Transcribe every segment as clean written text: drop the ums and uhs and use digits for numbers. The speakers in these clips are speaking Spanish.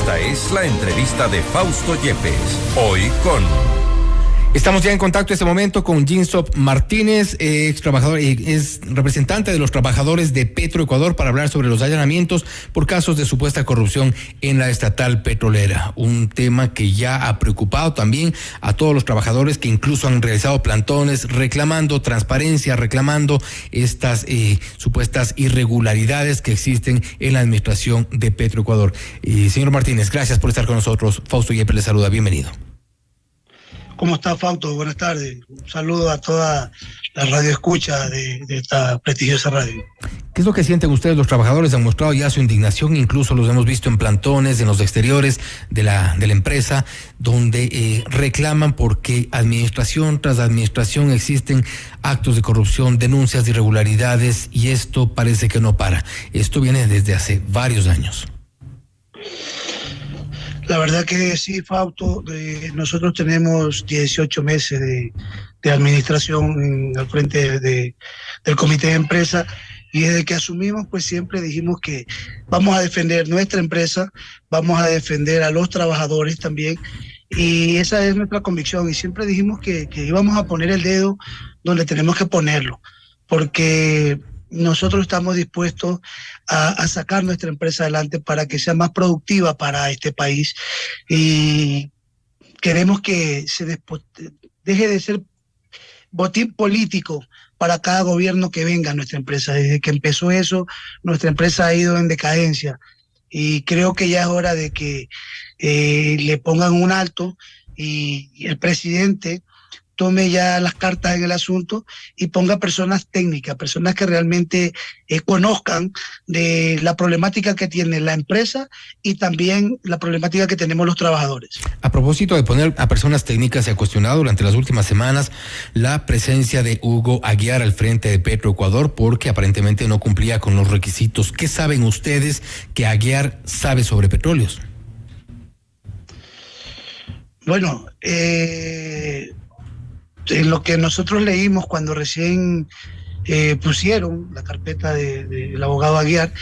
Esta es la entrevista de Fausto Yepes. Hoy con... Estamos ya en contacto en este momento con Jinsop Martínez, ex trabajador, es representante de los trabajadores de Petroecuador, para hablar sobre los allanamientos por casos de supuesta corrupción en la estatal petrolera. Un tema que ya ha preocupado también a todos los trabajadores, que incluso han realizado plantones reclamando transparencia, reclamando estas supuestas irregularidades que existen en la administración de Petroecuador. Señor Martínez, gracias por estar con nosotros. Fausto Yepes le saluda, bienvenido. ¿Cómo está, Fausto? Buenas tardes. Un saludo a toda la radio escucha de esta prestigiosa radio. ¿Qué es lo que sienten ustedes? Los trabajadores han mostrado ya su indignación, incluso los hemos visto en plantones, en los exteriores de la empresa, donde reclaman porque administración tras administración existen actos de corrupción, denuncias de irregularidades, y esto parece que no para. Esto viene desde hace varios años. La verdad que sí, Fausto, nosotros tenemos 18 meses de administración al frente del comité de empresa, y desde que asumimos pues siempre dijimos que vamos a defender nuestra empresa, vamos a defender a los trabajadores también, y esa es nuestra convicción, y siempre dijimos que íbamos a poner el dedo donde tenemos que ponerlo, porque nosotros estamos dispuestos a sacar nuestra empresa adelante para que sea más productiva para este país, y queremos que se deje de ser botín político para cada gobierno que venga a nuestra empresa. Desde que empezó eso, nuestra empresa ha ido en decadencia, y creo que ya es hora de que le pongan un alto y el presidente tome ya las cartas en el asunto y ponga personas técnicas, personas que realmente conozcan de la problemática que tiene la empresa y también la problemática que tenemos los trabajadores. A propósito de poner a personas técnicas, se ha cuestionado durante las últimas semanas la presencia de Hugo Aguiar al frente de Petroecuador, porque aparentemente no cumplía con los requisitos. ¿Qué saben ustedes que Aguiar sabe sobre petróleos? Bueno, en lo que nosotros leímos cuando recién pusieron la carpeta del abogado Aguiar,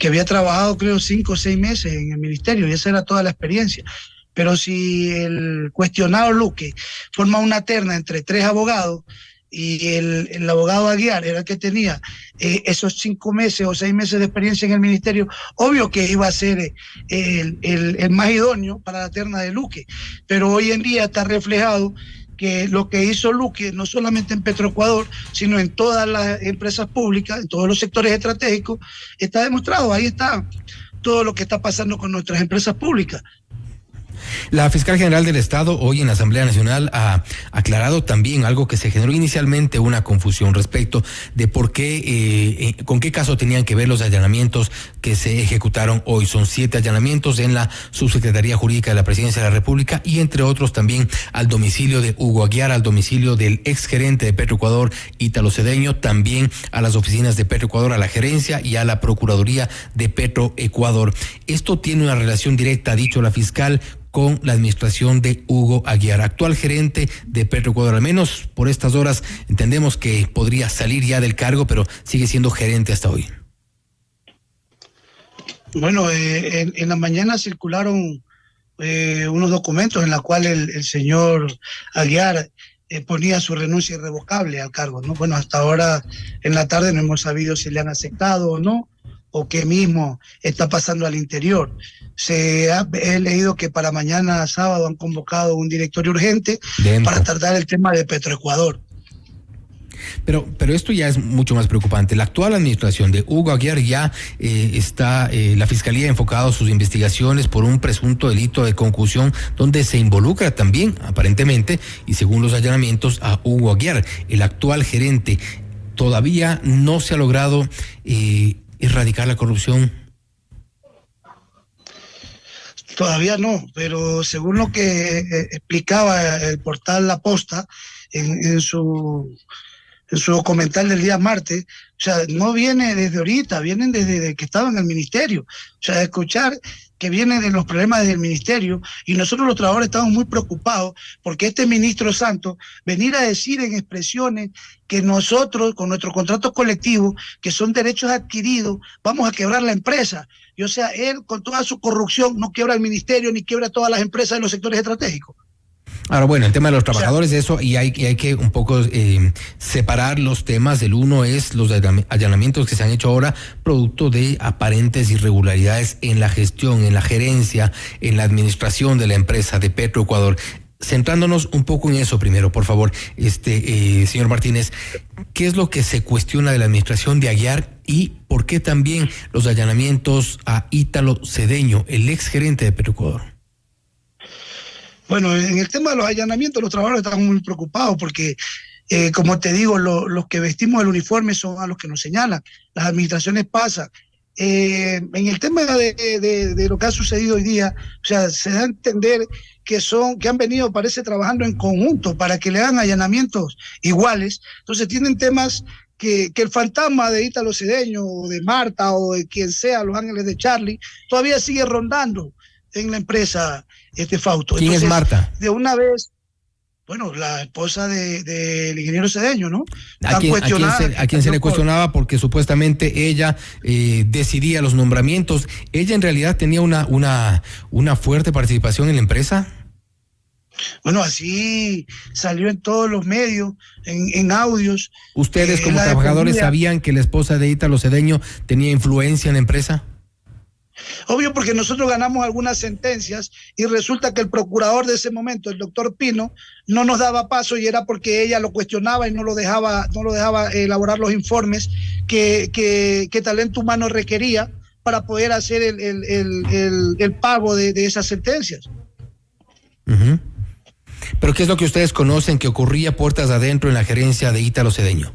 que había trabajado creo 5 o 6 meses en el ministerio, y esa era toda la experiencia. Pero si el cuestionado Luque forma una terna entre 3 abogados y el abogado Aguiar era el que tenía esos 5 meses o 6 meses de experiencia en el ministerio, obvio que iba a ser el más idóneo para la terna de Luque. Pero hoy en día está reflejado que lo que hizo Luque, no solamente en Petroecuador, sino en todas las empresas públicas, en todos los sectores estratégicos, está demostrado. Ahí está todo lo que está pasando con nuestras empresas públicas. La fiscal general del Estado hoy en la Asamblea Nacional ha aclarado también algo que se generó inicialmente una confusión respecto de por qué, con qué caso tenían que ver los allanamientos que se ejecutaron hoy. Son 7 allanamientos en la Subsecretaría Jurídica de la Presidencia de la República, y entre otros también al domicilio de Hugo Aguiar, al domicilio del exgerente de Petroecuador, Ítalo Cedeño, también a las oficinas de Petroecuador, a la gerencia y a la Procuraduría de Petroecuador. Esto tiene una relación directa, ha dicho la fiscal, con la administración de Hugo Aguiar, actual gerente de Petroecuador. Al menos por estas horas entendemos que podría salir ya del cargo, pero sigue siendo gerente hasta hoy. Bueno, en la mañana circularon unos documentos en los cuales el señor Aguiar ponía su renuncia irrevocable al cargo, ¿no? Bueno, hasta ahora en la tarde no hemos sabido si le han aceptado o no, o qué mismo está pasando al interior. He leído que para mañana sábado han convocado un directorio urgente para tratar el tema de Petroecuador. Pero esto ya es mucho más preocupante. La actual administración de Hugo Aguiar ya está, la Fiscalía ha enfocado sus investigaciones por un presunto delito de concusión, donde se involucra también, aparentemente, y según los allanamientos, a Hugo Aguiar, el actual gerente. Todavía no se ha logrado erradicar la corrupción. Todavía no, pero según lo que explicaba el portal La Posta en su comentario del día martes, o sea, no viene desde ahorita, vienen desde que estaba en el ministerio. O sea, escuchar que viene de los problemas del ministerio, y nosotros los trabajadores estamos muy preocupados porque este ministro Santos venir a decir en expresiones que nosotros con nuestro contrato colectivo, que son derechos adquiridos, vamos a quebrar la empresa. Y o sea, él con toda su corrupción no quiebra el ministerio ni quiebra todas las empresas de los sectores estratégicos. Ahora, bueno, el tema de los trabajadores, eso, y hay que un poco separar los temas. El uno es los allanamientos que se han hecho ahora producto de aparentes irregularidades en la gestión, en la gerencia, en la administración de la empresa de Petroecuador. Centrándonos un poco en eso primero, por favor, señor Martínez, ¿qué es lo que se cuestiona de la administración de Aguiar y por qué también los allanamientos a Ítalo Cedeño, el exgerente de Petroecuador? Bueno, en el tema de los allanamientos, los trabajadores están muy preocupados porque, como te digo, los que vestimos el uniforme son a los que nos señalan. Las administraciones pasan. En el tema de lo que ha sucedido hoy día, o sea, se da a entender que han venido, parece, trabajando en conjunto para que le hagan allanamientos iguales. Entonces tienen temas que el fantasma de Ítalo Cedeño, o de Marta, o de quien sea, los ángeles de Charlie, todavía sigue rondando en la empresa, Fausto. ¿Quién Entonces, es Marta? De una vez, bueno, la esposa del ingeniero Cedeño, ¿no? ¿A quién se le cuestionaba porque supuestamente ella decidía los nombramientos? ¿Ella en realidad tenía una fuerte participación en la empresa? Bueno, así salió en todos los medios, en audios. ¿Ustedes como trabajadores sabían que la esposa de Ítalo Cedeño tenía influencia en la empresa? Obvio, porque nosotros ganamos algunas sentencias y resulta que el procurador de ese momento, el doctor Pino, no nos daba paso y era porque ella lo cuestionaba y no lo dejaba elaborar los informes que Talento Humano requería para poder hacer el pago de esas sentencias. Uh-huh. ¿Pero qué es lo que ustedes conocen que ocurría puertas adentro en la gerencia de Ítalo Cedeño?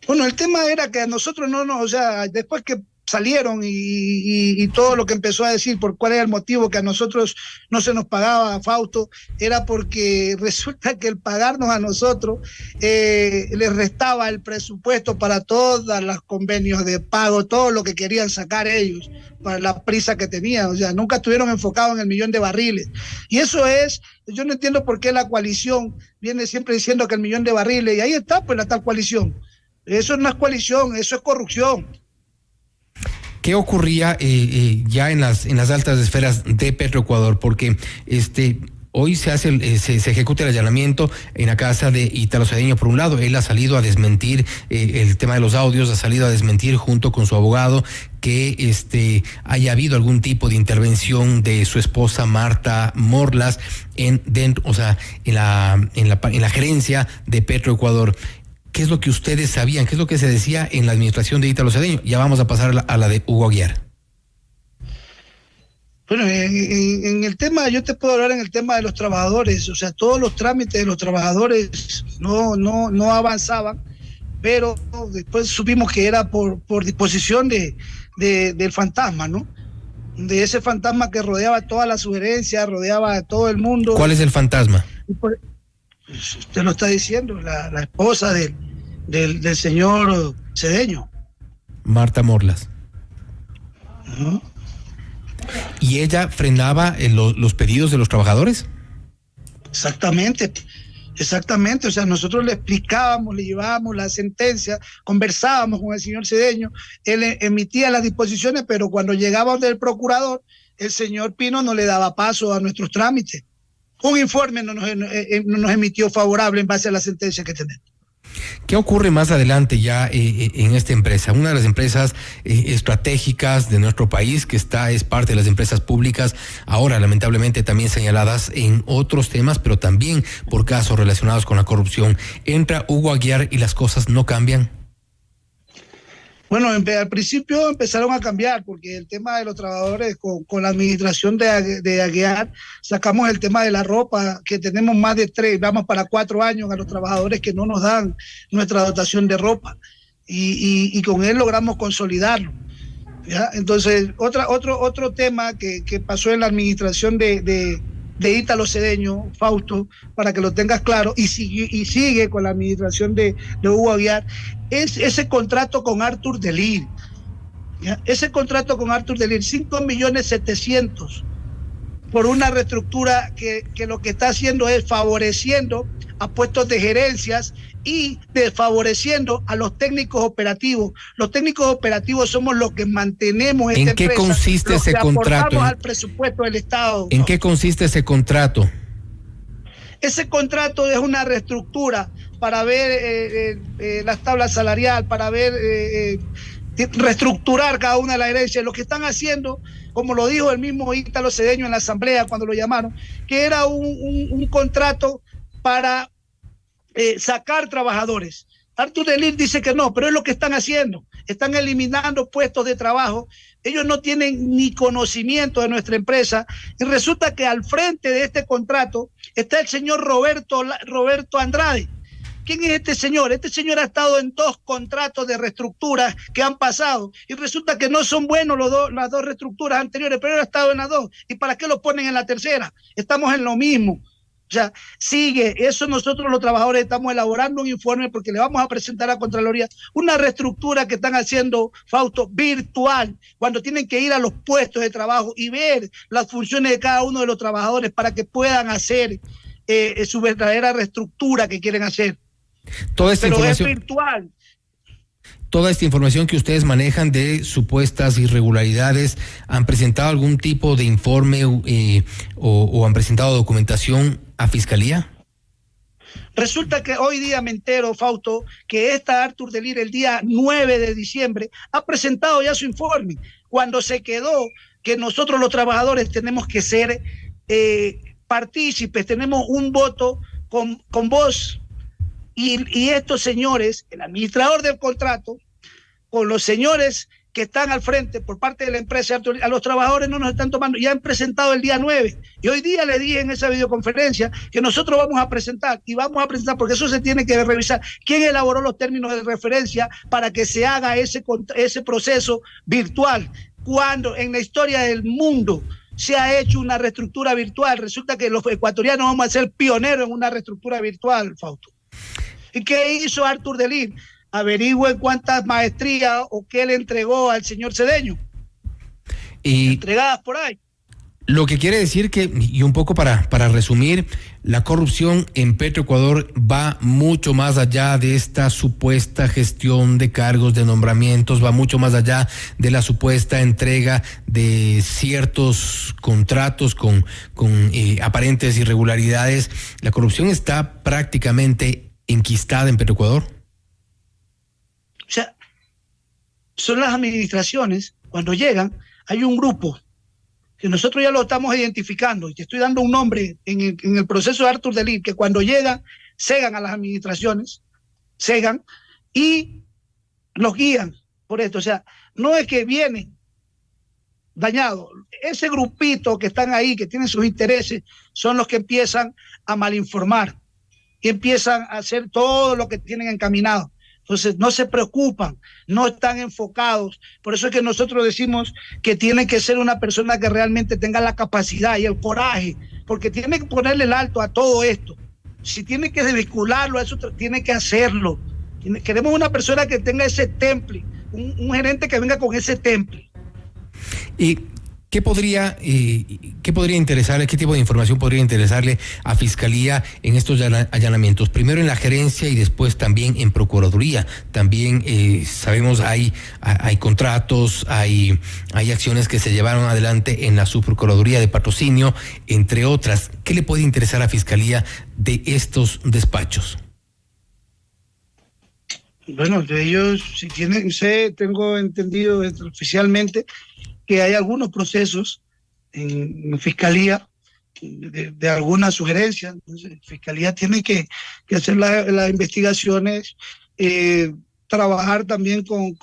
Bueno, el tema era que a nosotros o sea, después que salieron y todo lo que empezó a decir por cuál era el motivo que a nosotros no se nos pagaba, Fausto, era porque resulta que el pagarnos a nosotros les restaba el presupuesto para todos los convenios de pago, todo lo que querían sacar ellos, para la prisa que tenían. O sea, nunca estuvieron enfocados en el 1.000.000 de barriles. Y eso yo no entiendo por qué la coalición viene siempre diciendo que el 1.000.000 de barriles, y ahí está pues la tal coalición. Eso no es coalición, eso es corrupción. ¿Qué ocurría ya en las altas esferas de Petroecuador? Porque hoy se ejecuta el allanamiento en la casa de Ítalo Cedeño. Por un lado, él ha salido a desmentir el tema de los audios, ha salido a desmentir junto con su abogado que haya habido algún tipo de intervención de su esposa Marta Morlas en la gerencia de Petroecuador. ¿Qué es lo que ustedes sabían? ¿Qué es lo que se decía en la administración de Ítalo Cedeño? Ya vamos a pasar a la de Hugo Aguiar. Bueno, en el tema, yo te puedo hablar en el tema de los trabajadores, o sea, todos los trámites de los trabajadores no avanzaban, pero después supimos que era por disposición del fantasma, ¿no? De ese fantasma que rodeaba toda la sugerencia, rodeaba a todo el mundo. ¿Cuál es el fantasma? Usted lo está diciendo, la esposa del señor Cedeño. Marta Morlas. Uh-huh. ¿Y ella frenaba los pedidos de los trabajadores? Exactamente. O sea, nosotros le explicábamos, le llevábamos la sentencia, conversábamos con el señor Cedeño, él emitía las disposiciones, pero cuando llegaba del procurador, el señor Pino no le daba paso a nuestros trámites. Un informe no nos emitió favorable en base a la sentencia que tenemos. ¿Qué ocurre más adelante ya en esta empresa? Una de las empresas estratégicas de nuestro país, que es parte de las empresas públicas, ahora lamentablemente también señaladas en otros temas, pero también por casos relacionados con la corrupción. Entra Hugo Aguiar y las cosas no cambian. Bueno, al principio empezaron a cambiar porque el tema de los trabajadores con la administración de Aguiar, sacamos el tema de la ropa, que tenemos más de 3, vamos para 4 años a los trabajadores que no nos dan nuestra dotación de ropa y con él logramos consolidarlo, ¿ya? Entonces, otro tema que pasó en la administración de Ítalo Cedeño, Fausto, para que lo tengas claro, y sigue con la administración de Hugo Aguiar, es ese contrato con Arthur Delir. ¿Ya? Ese contrato con Arthur Delir, 5.700.000 por una reestructura que lo que está haciendo es favoreciendo a puestos de gerencias y desfavoreciendo a los técnicos operativos. Los técnicos operativos somos los que mantenemos esta empresa. ¿En qué consiste ese contrato? Al presupuesto del Estado. ¿En qué consiste ese contrato? Ese contrato es una reestructura para ver las tablas salariales, para ver reestructurar cada una de las herencias. Lo que están haciendo, como lo dijo el mismo Ítalo Cedeño en la asamblea cuando lo llamaron, que era un contrato para sacar trabajadores. Artur Delir dice que no, pero es lo que están haciendo. Están eliminando puestos de trabajo. Ellos no tienen ni conocimiento de nuestra empresa y resulta que al frente de este contrato está el señor Roberto Andrade. ¿Quién es este señor? Este señor ha estado en 2 contratos de reestructuras que han pasado y resulta que no son buenos las 2 reestructuras anteriores, pero él ha estado en las 2. ¿Y para qué lo ponen en la tercera? Estamos en lo mismo. O sea, sigue, eso nosotros los trabajadores estamos elaborando un informe porque le vamos a presentar a Contraloría una reestructura que están haciendo, Fausto, virtual, cuando tienen que ir a los puestos de trabajo y ver las funciones de cada uno de los trabajadores para que puedan hacer su verdadera reestructura que quieren hacer. Toda esta información, es virtual. Toda esta información que ustedes manejan de supuestas irregularidades, ¿han presentado algún tipo de informe o han presentado documentación a Fiscalía? Resulta que hoy día me entero, Fausto, que Artur Delir el día 9 de diciembre ha presentado ya su informe, cuando se quedó que nosotros los trabajadores tenemos que ser partícipes, tenemos un voto con voz. Y estos señores, el administrador del contrato, con los señores que están al frente por parte de la empresa, a los trabajadores no nos están tomando, ya han presentado el día 9. Y hoy día le dije en esa videoconferencia que nosotros vamos a presentar, porque eso se tiene que revisar, quién elaboró los términos de referencia para que se haga ese proceso virtual. Cuando en la historia del mundo se ha hecho una reestructura virtual, resulta que los ecuatorianos vamos a ser pioneros en una reestructura virtual, Fausto. ¿Y qué hizo Artur Delir? Averigüen cuántas maestrías o qué le entregó al señor Cedeño. Y entregadas por ahí. Lo que quiere decir que, y un poco para resumir, la corrupción en Petroecuador va mucho más allá de esta supuesta gestión de cargos, de nombramientos, va mucho más allá de la supuesta entrega de ciertos contratos con aparentes irregularidades. La corrupción está prácticamente enquistada en Petroecuador. O sea, son las administraciones, cuando llegan, hay un grupo que nosotros ya lo estamos identificando, y te estoy dando un nombre en el proceso de Artur Delir, que cuando llegan, cegan a las administraciones, cegan y los guían por esto. O sea, no es que vienen dañados. Ese grupito que están ahí, que tienen sus intereses, son los que empiezan a malinformar y empiezan a hacer todo lo que tienen encaminado. Entonces no se preocupan, no están enfocados. Por eso es que nosotros decimos que tiene que ser una persona que realmente tenga la capacidad y el coraje, porque tiene que ponerle el alto a todo esto. Si tiene que desvincularlo a eso, tiene que hacerlo. Queremos una persona que tenga ese temple, un gerente que venga con ese temple. ¿Y qué podría interesarle, qué tipo de información podría interesarle a Fiscalía en estos allanamientos? Primero en la gerencia y después también en Procuraduría. También sabemos hay contratos, hay acciones que se llevaron adelante en la Subprocuraduría de Patrocinio, entre otras. ¿Qué le puede interesar a Fiscalía de estos despachos? Bueno, de ellos, tengo entendido oficialmente que hay algunos procesos en Fiscalía de algunas sugerencias. Entonces, Fiscalía tiene que hacer las investigaciones, trabajar también con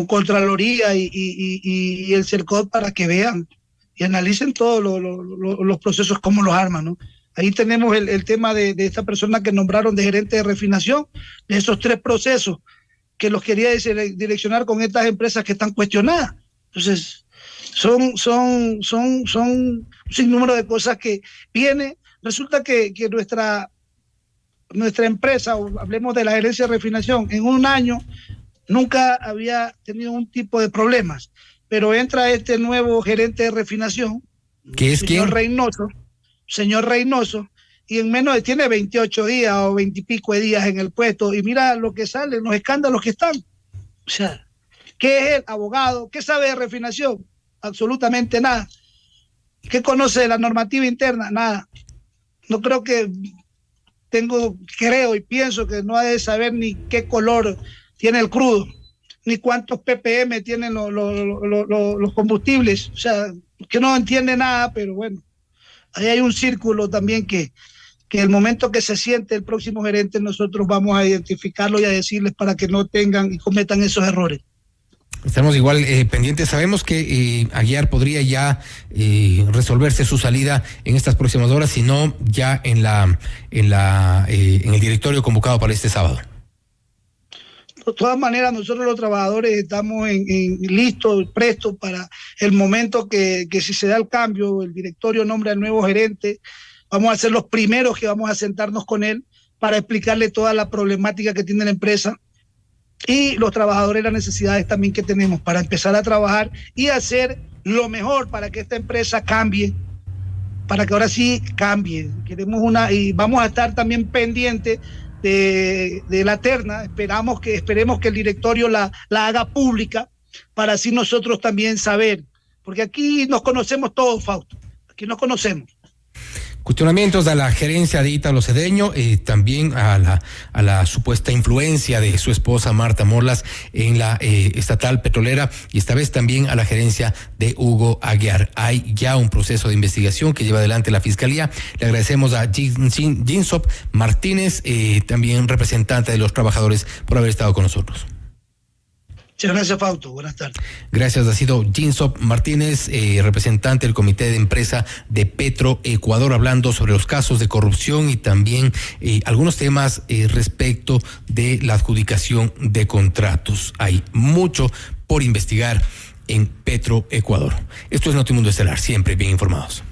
Contraloría y el CERCOT para que vean y analicen todos los procesos, cómo los arman, ¿no? Ahí tenemos el tema de esta persona que nombraron de gerente de refinación, de esos 3 procesos que los quería direccionar con estas empresas que están cuestionadas. Entonces, son un sinnúmero de cosas que viene. Resulta que nuestra empresa, o hablemos de la gerencia de refinación, en un año nunca había tenido un tipo de problemas, pero entra este nuevo gerente de refinación, ¿Qué es quién? Señor Reynoso, y en menos de, tiene 28 días o 20 y pico de días en el puesto, y mira lo que sale, los escándalos que están. O sea, ¿qué es el abogado? ¿Qué sabe de refinación? Absolutamente nada. ¿Qué conoce de la normativa interna? Nada. No creo que creo y pienso que no ha de saber ni qué color tiene el crudo, ni cuántos ppm tienen los combustibles. O sea, que no entiende nada, pero bueno, ahí hay un círculo también que el momento que se siente el próximo gerente, nosotros vamos a identificarlo y a decirles para que no tengan y cometan esos errores. Estamos igual pendientes. Sabemos que Aguiar podría ya resolverse su salida en estas próximas horas, si no ya en el directorio convocado para este sábado. De todas maneras, nosotros los trabajadores estamos listos, prestos para el momento que si se da el cambio, el directorio nombra al nuevo gerente, vamos a ser los primeros que vamos a sentarnos con él para explicarle toda la problemática que tiene la empresa y los trabajadores, las necesidades también que tenemos para empezar a trabajar y hacer lo mejor para que esta empresa cambie, para que ahora sí cambie. Queremos y vamos a estar también pendientes de la terna. Esperemos que el directorio la haga pública para así nosotros también saber, porque aquí nos conocemos todos, Fausto, aquí nos conocemos. Cuestionamientos a la gerencia de Ítalo Cedeño, también a la supuesta influencia de su esposa Marta Morlas en la estatal petrolera, y esta vez también a la gerencia de Hugo Aguiar. Hay ya un proceso de investigación que lleva adelante la Fiscalía. Le agradecemos a Jinsop Martínez, también representante de los trabajadores, por haber estado con nosotros. Muchas gracias, Fausto. Buenas tardes. Gracias. Ha sido Jinsop Martínez, representante del Comité de Empresa de Petroecuador, hablando sobre los casos de corrupción y también algunos temas respecto de la adjudicación de contratos. Hay mucho por investigar en Petroecuador. Esto es Notimundo Estelar, siempre bien informados.